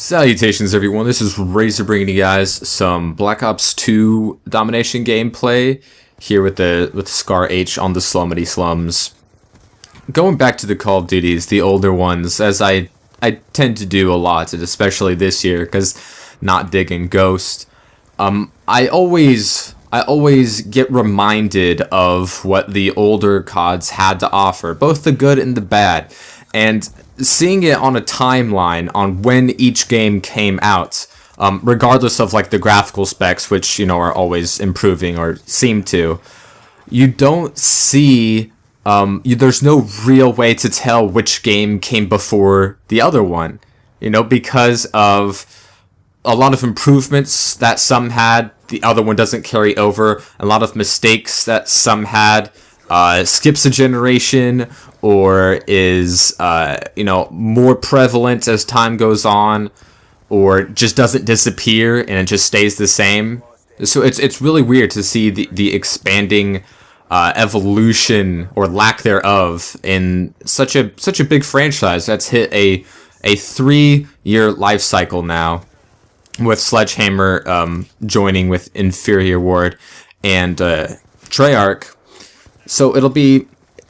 Salutations everyone, this is Razor bringing you guys some Black Ops 2 domination gameplay here with the Scar H on the Slummity Slums. Going back to the Call of Duties, the older ones, as I tend to do a lot, and especially this year, because not digging Ghost, I always get reminded of what the older CODs had to offer, both the good and the bad, and seeing it on a timeline on when each game came out, regardless of like the graphical specs, which are always improving or seem to, you don't see there's no real way to tell which game came before the other one, because of a lot of improvements that some had, the other one doesn't carry over, a lot of mistakes that some had, skips a generation, or is more prevalent as time goes on, or just doesn't disappear and it just stays the same. So it's really weird to see the expanding evolution or lack thereof in such a big franchise that's hit a 3-year life cycle now, with Sledgehammer joining with Inferior Ward and Treyarch. So it'll be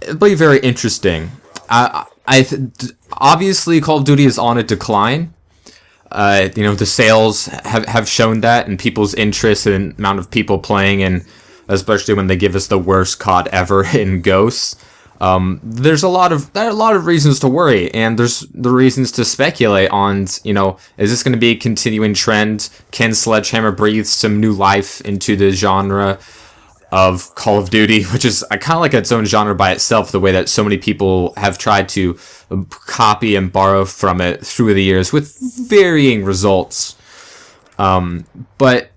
very interesting. Obviously Call of Duty is on a decline. The sales have shown that, and people's interest and amount of people playing, and especially when they give us the worst COD ever in Ghosts. There are a lot of reasons to worry, and there's the reasons to speculate on, is this going to be a continuing trend? Can Sledgehammer breathe some new life into the genre of Call of Duty, which is kind of like its own genre by itself, the way that so many people have tried to copy and borrow from it through the years with varying results. But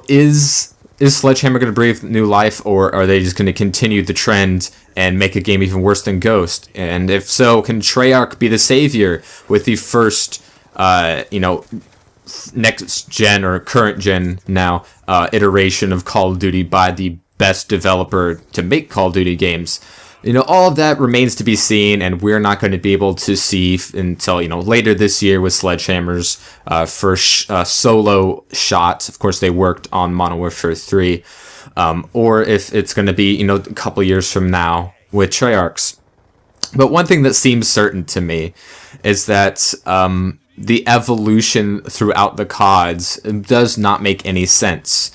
is Sledgehammer going to breathe new life, or are they just going to continue the trend and make a game even worse than Ghost? And if so, can Treyarch be the savior with the first, next gen or current gen now iteration of Call of Duty by the best developer to make Call of Duty games? All of that remains to be seen, and we're not going to be able to see until later this year with Sledgehammer's first solo shot. Of course, they worked on Modern Warfare 3, or if it's going to be a couple years from now with Treyarch's. But one thing that seems certain to me is that the evolution throughout the CODs does not make any sense.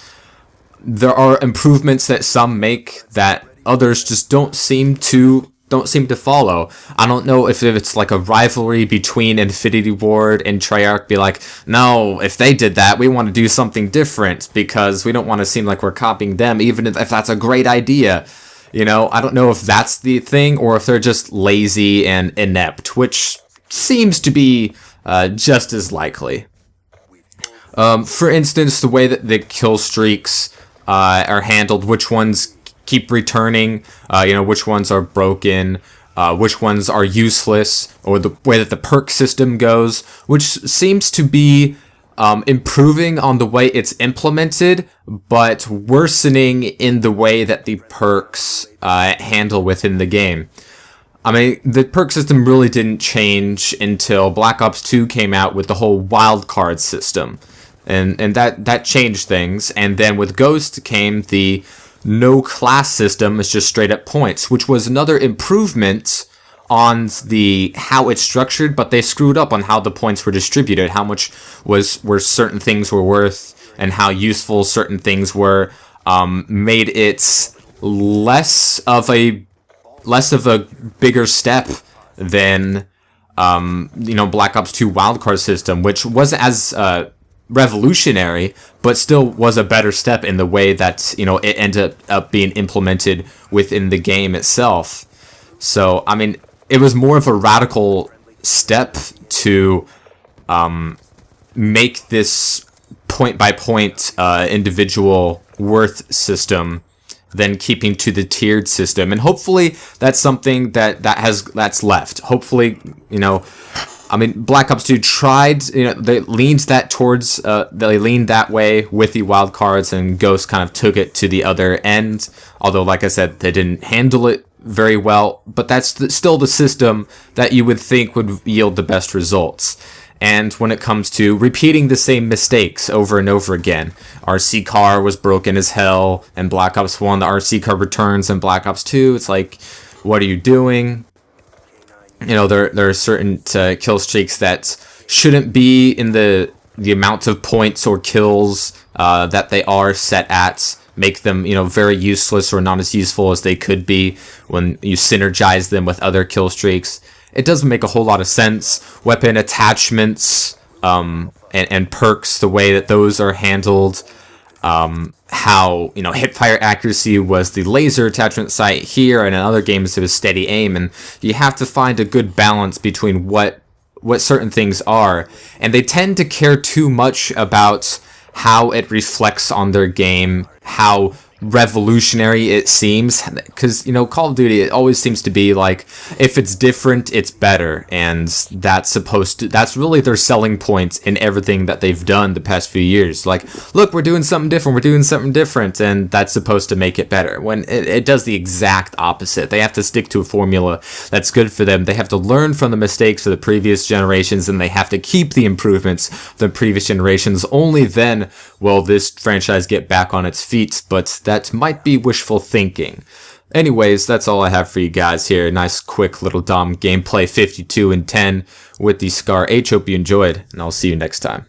There are improvements that some make that others just don't seem to follow. I don't know if it's like a rivalry between Infinity Ward and Treyarch, be like, no, if they did that, we want to do something different because we don't want to seem like we're copying them, even if that's a great idea. I don't know if that's the thing, or if they're just lazy and inept, which seems to be just as likely. For instance, the way that the kill streaks are handled, which ones keep returning, which ones are broken, which ones are useless, or the way that the perk system goes, which seems to be improving on the way it's implemented, but worsening in the way that the perks handle within the game. I mean, the perk system really didn't change until Black Ops 2 came out with the whole wildcard system, and that changed things. And then with Ghost came the no class system, it's just straight up points, which was another improvement on the how it's structured, but they screwed up on how the points were distributed, how much were certain things were worth, and how useful certain things were. Made it less of a bigger step than Black Ops 2 wildcard system, which wasn't as revolutionary, but still was a better step in the way that it ended up being implemented within the game itself. So I mean, it was more of a radical step to make this point by point individual worth system than keeping to the tiered system. And hopefully that's something that's left. Hopefully, I mean, Black Ops 2 tried, they leaned that way with the wild cards, and Ghost kind of took it to the other end. Although, like I said, they didn't handle it very well, but that's still the system that you would think would yield the best results. and when it comes to repeating the same mistakes over and over again. RC car was broken as hell in Black Ops 1, the RC car returns in Black Ops 2. It's like, what are you doing? You know, there are certain kill streaks that shouldn't be in the amount of points or kills that they are set at, make them, you know, very useless or not as useful as they could be when you synergize them with other kill streaks. It doesn't make a whole lot of sense. Weapon attachments and perks, the way that those are handled, how, you know, hipfire accuracy was the laser attachment site here, and in other games it was steady aim, and you have to find a good balance between what certain things are, and they tend to care too much about how it reflects on their game, how revolutionary it seems, because, you know, Call of Duty, it always seems to be like, if it's different, it's better, and that's really their selling points in everything that they've done the past few years. Like, look, we're doing something different, and that's supposed to make it better, when it does the exact opposite. They have to stick to a formula that's good for them. They have to learn from the mistakes of the previous generations, and they have to keep the improvements of the previous generations. Only then will this franchise get back on its feet, but that might be wishful thinking. Anyways, that's all I have for you guys here. Nice quick little Dom gameplay, 52 and 10 with the Scar H. Hope you enjoyed, and I'll see you next time.